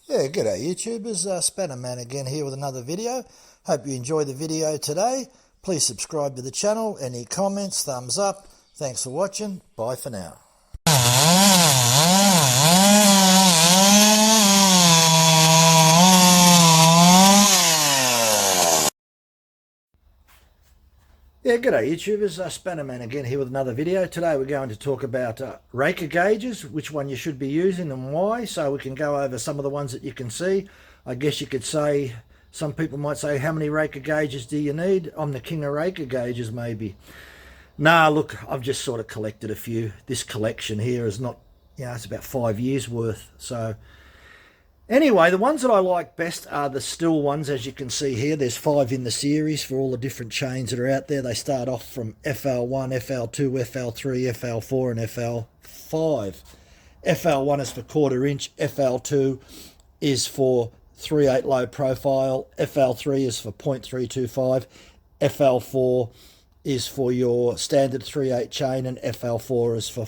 Yeah, g'day YouTubers, Spannerman again here with another video. Hope you enjoyed the video today. Please subscribe to the channel. Any comments, thumbs up. Thanks for watching. Bye for now. Yeah, g'day YouTubers, Spannerman again here with another video. Today we're going to talk about Raker gauges, which one you should be using and why, so we can go over some of the ones that you can see. I guess you could say, some people might say, how many Raker gauges do you need? I'm the king of Raker gauges maybe. Nah, look, I've just sort of collected a few. This collection here is not, it's about 5 years worth, so... Anyway, the ones that I like best are the still ones, as you can see here. There's 5 in the series for all the different chains that are out there. They start off from FL1, FL2, FL3, FL4 and FL5. FL1 is for 1/4 inch, FL2 is for 3/8 low profile, FL3 is for 0.325, FL4 is for your standard 3/8 chain, and FL4 is for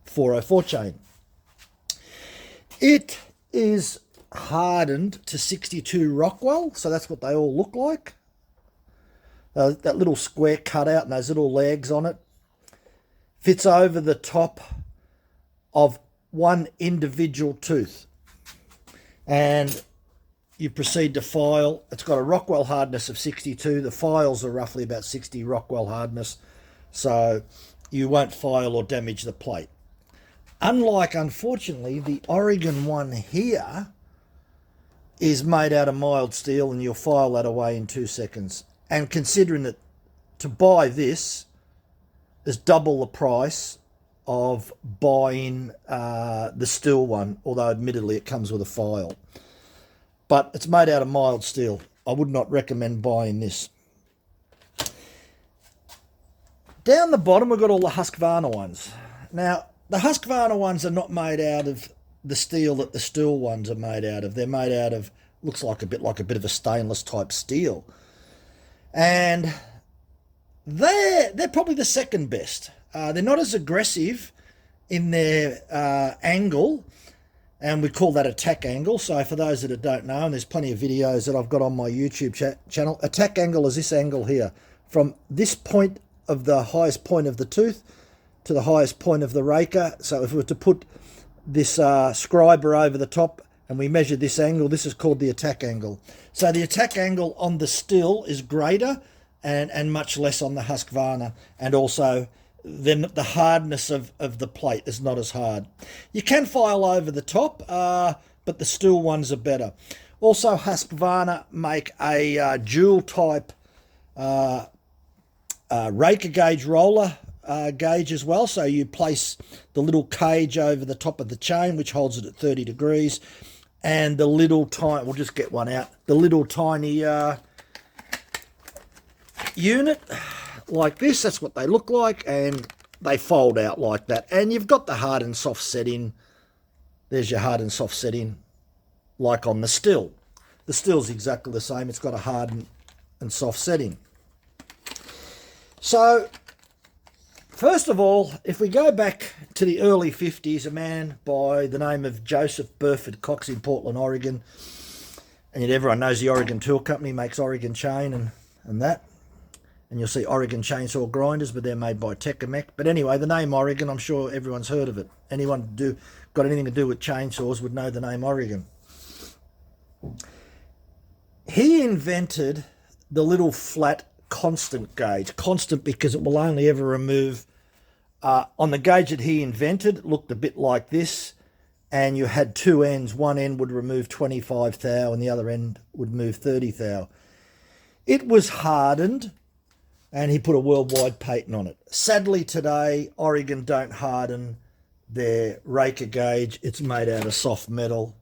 404 chain. It is hardened to 62 Rockwell, so that's what they all look like. That little square cutout and those little legs on it fits over the top of one individual tooth, and you proceed to file. It's got a Rockwell hardness of 62. The files are roughly about 60 Rockwell hardness, so you won't file or damage the plate. Unlike, unfortunately, the Oregon one here is made out of mild steel, and you'll file that away in 2 seconds. And considering that to buy this is double the price of buying the steel one, although admittedly it comes with a file. But it's made out of mild steel. I would not recommend buying this. Down the bottom, we've got all the Husqvarna ones. Now, the Husqvarna ones are not made out of the steel that the steel ones are made out of. They're made out of, looks like a bit of a stainless type steel. And they're probably the second best. They're not as aggressive in their angle, and we call that attack angle. So for those that don't know, and there's plenty of videos that I've got on my YouTube channel, attack angle is this angle here. From this point of the highest point of the tooth to the highest point of the raker. So if we were to put this scriber over the top and we measure this angle, this is called the attack angle. So the attack angle on the still is greater and much less on the Husqvarna, and also then the hardness of the plate is not as hard. You can file over the top, but the still ones are better. Also, Husqvarna make a dual type Raker gauge roller gauge as well. So you place the little cage over the top of the chain, which holds it at 30 degrees, and the little tiny, we'll just get one out, the little tiny unit like this. That's what they look like, and they fold out like that. And you've got the hard and soft setting. There's your hard and soft setting, like on the still. The still's exactly the same. It's got a hard and soft setting. So first of all, if we go back to the early 50s, a man by the name of Joseph Burford Cox in Portland, Oregon, and yet everyone knows the Oregon Tool Company makes Oregon chain and that, and you'll see Oregon chainsaw grinders, but they're made by Tecumseh. But anyway, the name Oregon, I'm sure everyone's heard of it. Anyone got anything to do with chainsaws would know the name Oregon. He invented the little flat constant gauge. Constant because it will only ever remove, on the gauge that he invented, it looked a bit like this, and you had two ends. One end would remove 25 thou and the other end would move 30 thou. It was hardened, and he put a worldwide patent on it. Sadly today, Oregon don't harden their Raker gauge. It's made out of soft metal,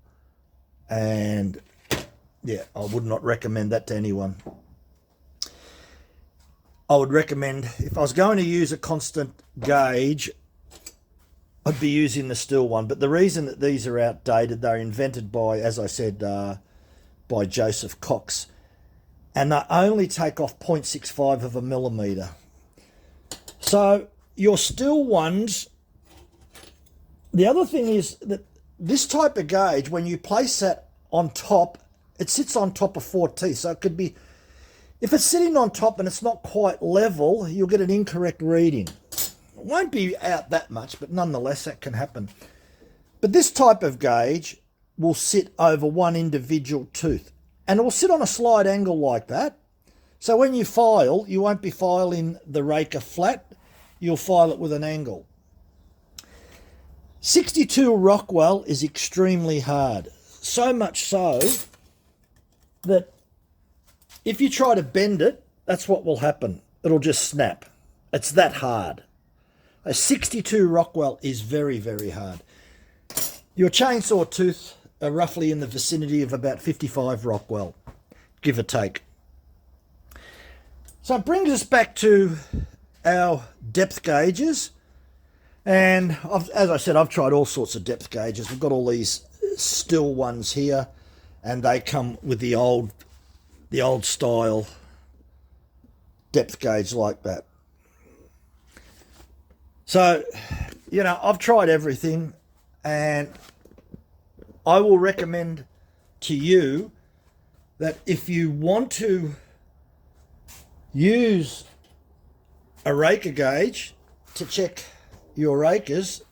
and yeah, I would not recommend that to anyone. I would recommend, if I was going to use a constant gauge, I'd be using the steel one. But the reason that these are outdated, they're invented by, as I said, by Joseph Cox, and they only take off 0.65 of a millimetre. So your steel ones, the other thing is that this type of gauge, when you place that on top, it sits on top of 4 teeth. So it could be, if it's sitting on top and it's not quite level, you'll get an incorrect reading. It won't be out that much, but nonetheless, that can happen. But this type of gauge will sit over one individual tooth, and it will sit on a slight angle like that. So when you file, you won't be filing the Raker flat, you'll file it with an angle. 62 Rockwell is extremely hard. So much so that if you try to bend it, that's what will happen. It'll just snap. It's that hard. A 62 Rockwell is very, very hard. Your chainsaw tooth are roughly in the vicinity of about 55 Rockwell, give or take. So it brings us back to our depth gauges. And as I said, I've tried all sorts of depth gauges. We've got all these still ones here, and they come with the old style depth gauge like that. So, you know, I've tried everything, and I will recommend to you that if you want to use a Raker gauge to check your rakers,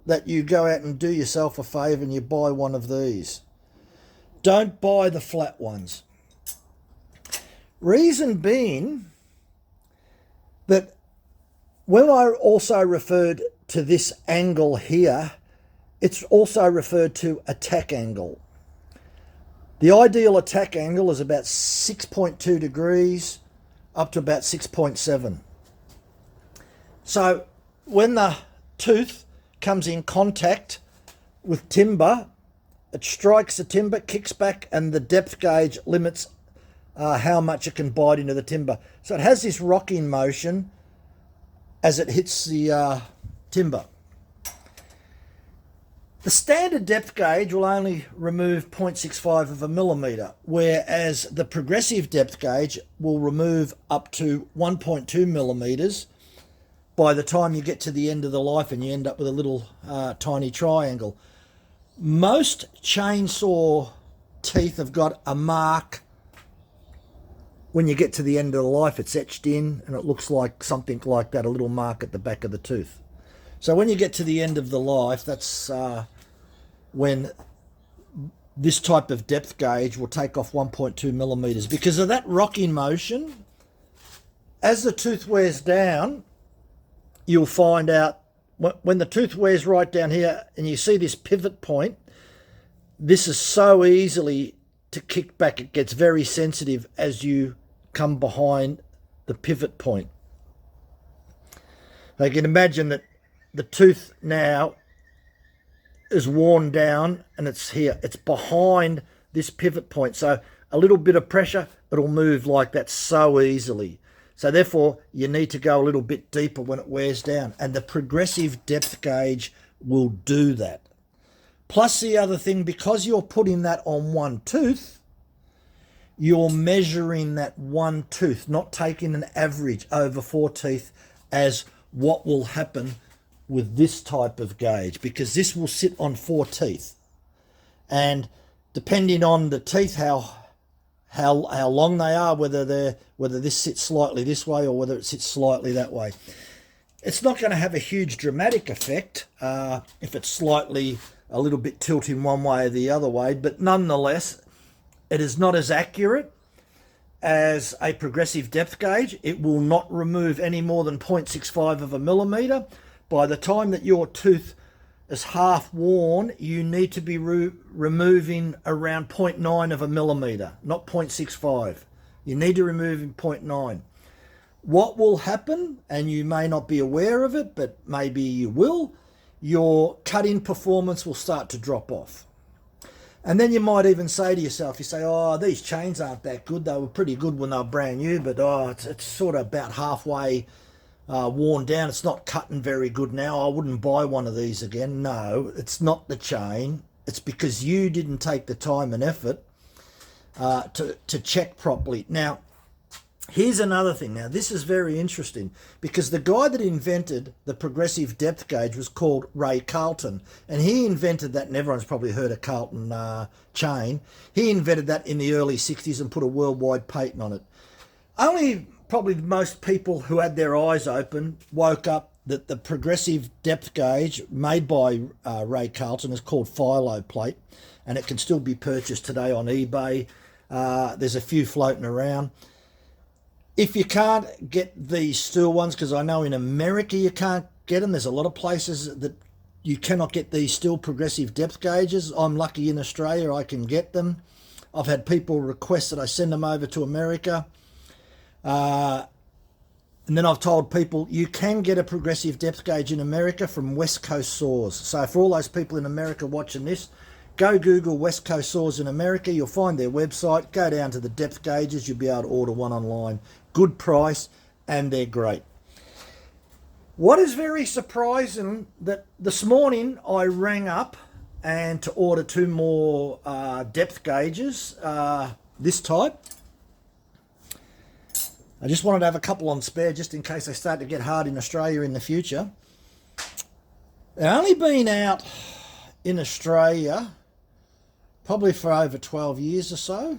that you go out and do yourself a favour and you buy one of these. Don't buy the flat ones. Reason being that when I also referred to this angle here, it's also referred to attack angle. The ideal attack angle is about 6.2 degrees up to about 6.7. So when the tooth comes in contact with timber, it strikes the timber, kicks back, and the depth gauge limits how much it can bite into the timber. So it has this rocking motion as it hits the timber. The standard depth gauge will only remove 0.65 of a millimetre, whereas the progressive depth gauge will remove up to 1.2 millimetres by the time you get to the end of the life and you end up with a little tiny triangle. Most chainsaw teeth have got a mark. When you get to the end of the life, it's etched in and it looks like something like that, a little mark at the back of the tooth. So when you get to the end of the life, that's when this type of depth gauge will take off 1.2 millimetres. Because of that rocking motion, as the tooth wears down, you'll find out when the tooth wears right down here and you see this pivot point, this is so easily to kick back. It gets very sensitive as you come behind the pivot point. You can imagine that the tooth now is worn down and it's here. It's behind this pivot point. So a little bit of pressure, it'll move like that so easily. So therefore, you need to go a little bit deeper when it wears down. And the progressive depth gauge will do that. Plus the other thing, because you're putting that on one tooth, you're measuring that one tooth, not taking an average over 4 teeth as what will happen with this type of gauge, because this will sit on 4 teeth. And depending on the teeth, how long they are, whether this sits slightly this way or whether it sits slightly that way, it's not going to have a huge dramatic effect if it's slightly a little bit tilting one way or the other way, but nonetheless, it is not as accurate as a progressive depth gauge. It will not remove any more than 0.65 of a millimetre. By the time that your tooth is half worn, you need to be removing around 0.9 of a millimetre, not 0.65. You need to remove in 0.9. What will happen, and you may not be aware of it, but maybe you will, your cut-in performance will start to drop off. And then you might even say to yourself, you say, oh, these chains aren't that good. They were pretty good when they were brand new, but it's sort of about halfway worn down. It's not cutting very good now. I wouldn't buy one of these again. No, it's not the chain. It's because you didn't take the time and effort to check properly. Now, Here's another thing. Now, this is very interesting because the guy that invented the progressive depth gauge was called Ray Carlton, and he invented that, and everyone's probably heard of Carlton chain. He invented that in the early 60s and put a worldwide patent on it. Only probably most people who had their eyes open woke up that the progressive depth gauge made by Ray Carlton is called Philo plate, and it can still be purchased today on eBay. There's a few floating around. If you can't get these steel ones, because I know in America you can't get them, there's a lot of places that you cannot get these steel progressive depth gauges. I'm lucky in Australia I can get them. I've had people request that I send them over to America. And then I've told people you can get a progressive depth gauge in America from West Coast Saws. So for all those people in America watching this, go Google West Coast Saws in America. You'll find their website. Go down to the depth gauges. You'll be able to order one online. Good price, and they're great. What is very surprising that this morning I rang up and to order 2 more depth gauges, this type. I just wanted to have a couple on spare just in case they start to get hard in Australia in the future. They've only been out in Australia probably for over 12 years or so.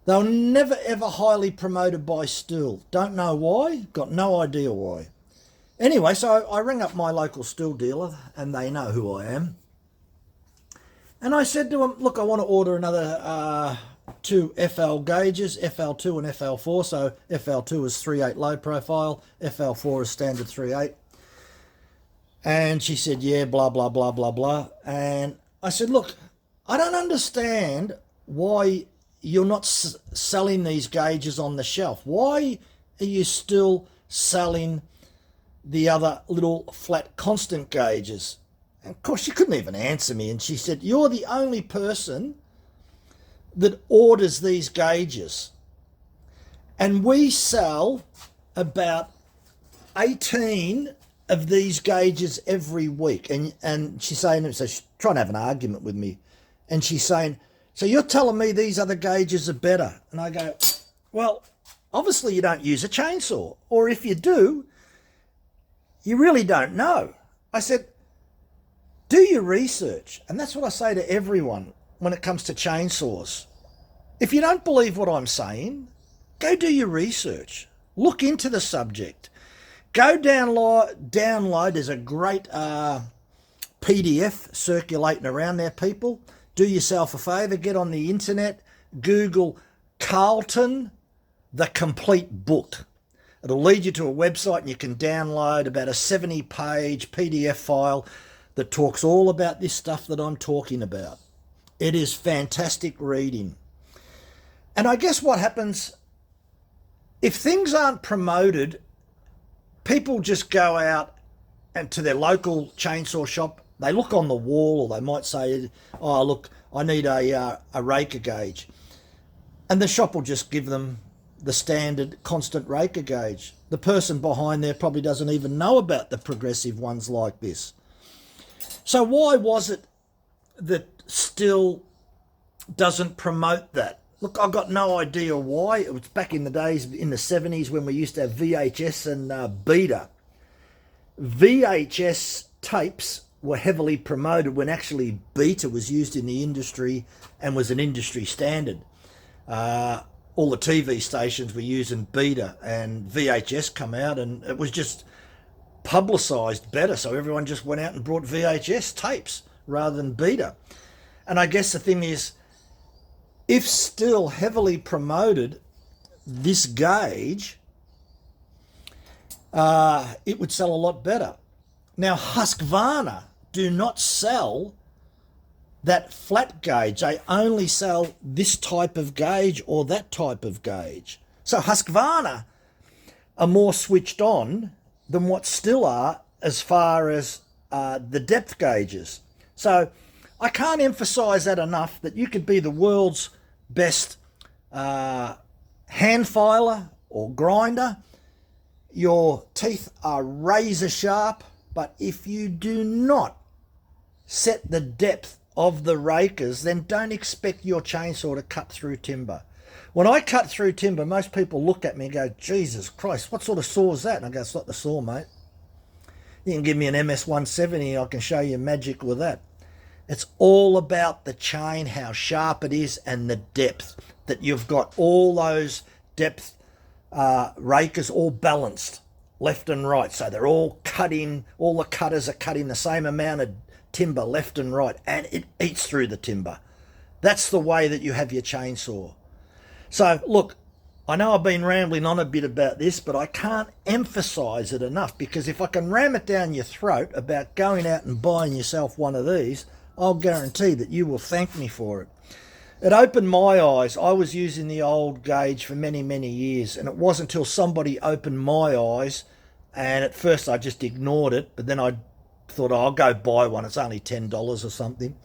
They were never ever highly promoted by Stihl. Don't know why, got no idea why. Anyway, so I rang up my local Stihl dealer and they know who I am. And I said to them, look, I want to order another 2 FL gauges, FL2 and FL4. So FL2 is 3/8 low profile, FL4 is standard 3/8. And she said, yeah, blah, blah, blah, blah, blah. And I said, look, I don't understand why you're not selling these gauges on the shelf. Why are you still selling the other little flat constant gauges? And of course, she couldn't even answer me. And she said, you're the only person that orders these gauges. And we sell about 18 of these gauges every week. And she's saying, so she's trying to have an argument with me. And she's saying, so you're telling me these other gauges are better? And I go, well, obviously you don't use a chainsaw. Or if you do, you really don't know. I said, do your research. And that's what I say to everyone when it comes to chainsaws. If you don't believe what I'm saying, go do your research. Look into the subject. Go download. There's a great PDF circulating around there, people. Do yourself a favour, get on the internet, Google Carlton, the complete book. It'll lead you to a website and you can download about a 70-page PDF file that talks all about this stuff that I'm talking about. It is fantastic reading. And I guess what happens, if things aren't promoted, people just go out and to their local chainsaw shop. They look on the wall, or they might say, oh, look, I need a Raker gauge. And the shop will just give them the standard constant Raker gauge. The person behind there probably doesn't even know about the progressive ones like this. So why was it that Stihl doesn't promote that? Look, I've got no idea why. It was back in the days, in the 70s, when we used to have VHS and Beta. VHS tapes were heavily promoted when actually Beta was used in the industry and was an industry standard. All the TV stations were using Beta, and VHS come out and it was just publicised better, so everyone just went out and brought VHS tapes rather than Beta. And I guess the thing is, if Stihl heavily promoted this gauge, it would sell a lot better. Now, Husqvarna do not sell that flat gauge. They only sell this type of gauge or that type of gauge. So Husqvarna are more switched on than what Stihl are as far as the depth gauges. So I can't emphasize that enough, that you could be the world's best hand filer or grinder. Your teeth are razor sharp, but if you do not set the depth of the rakers, then don't expect your chainsaw to cut through timber. When I cut through timber, most people look at me and go, Jesus Christ, what sort of saw is that? And I go, it's not the saw, mate. You can give me an MS-170, I can show you magic with that. It's all about the chain, how sharp it is, and the depth. That you've got all those depth rakers all balanced, left and right. So they're all cut in, all the cutters are cutting the same amount of timber left and right, and it eats through the timber. That's the way that you have your chainsaw. So look, I know I've been rambling on a bit about this, but I can't emphasize it enough, because if I can ram it down your throat about going out and buying yourself one of these, I'll guarantee that you will thank me for it. It opened my eyes. I was using the old gauge for many, many years, and it wasn't until somebody opened my eyes, and at first I just ignored it, but then I thought, oh, I'll go buy one. It's only $10 or something.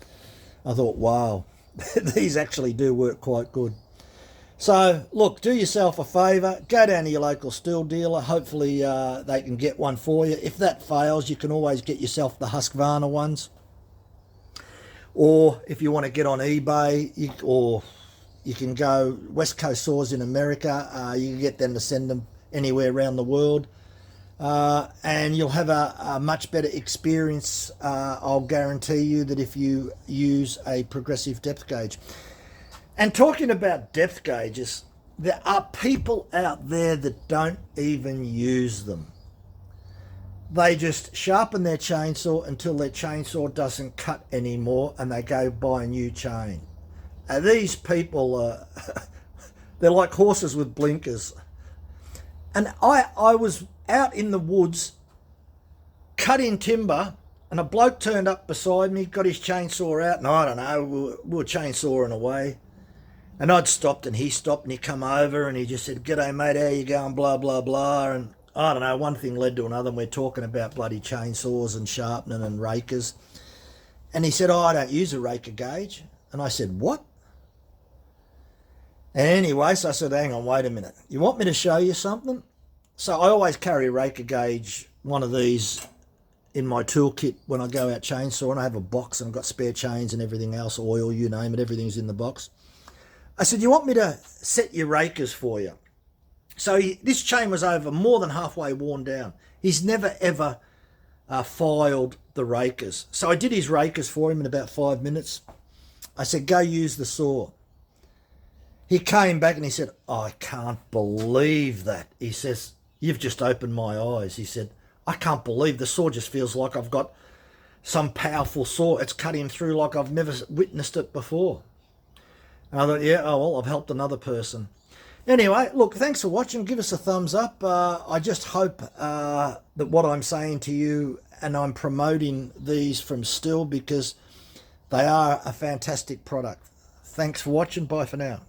I thought, wow, these actually do work quite good. So, look, do yourself a favour. Go down to your local steel dealer. Hopefully they can get one for you. If that fails, you can always get yourself the Husqvarna ones. Or if you want to get on eBay, or you can go West Coast Saws in America. You can get them to send them anywhere around the world. And you'll have a much better experience, I'll guarantee you, that if you use a progressive depth gauge. And talking about depth gauges, there are people out there that don't even use them. They just sharpen their chainsaw until their chainsaw doesn't cut anymore, and they go buy a new chain. And these people, they're like horses with blinkers. And I was out in the woods cutting timber, and a bloke turned up beside me, got his chainsaw out, and I don't know, we were chainsawing away. And I'd stopped, and he stopped, and he come over, and he just said, "G'day, mate, how you going, blah, blah, blah." And I don't know, one thing led to another, and we're talking about bloody chainsaws and sharpening and rakers. And he said, "Oh, I don't use a raker gauge." And I said, "What?" And anyway, so I said, "Hang on, wait a minute. You want me to show you something?" So I always carry a raker gauge, one of these, in my toolkit when I go out chainsawing. I have a box, and I've got spare chains and everything else, oil, you name it, everything's in the box. I said, "You want me to set your rakers for you?" So this chain was over more than halfway worn down. He's never ever filed the rakers. So I did his rakers for him in about 5 minutes. I said, "Go use the saw." He came back and he said, "I can't believe that." He says, "You've just opened my eyes." He said, "I can't believe the saw just feels like I've got some powerful saw. It's cutting through like I've never witnessed it before." And I thought, yeah, oh well, I've helped another person. Anyway, look, thanks for watching. Give us a thumbs up. I just hope that what I'm saying to you, and I'm promoting these from Stihl because they are a fantastic product. Thanks for watching. Bye for now.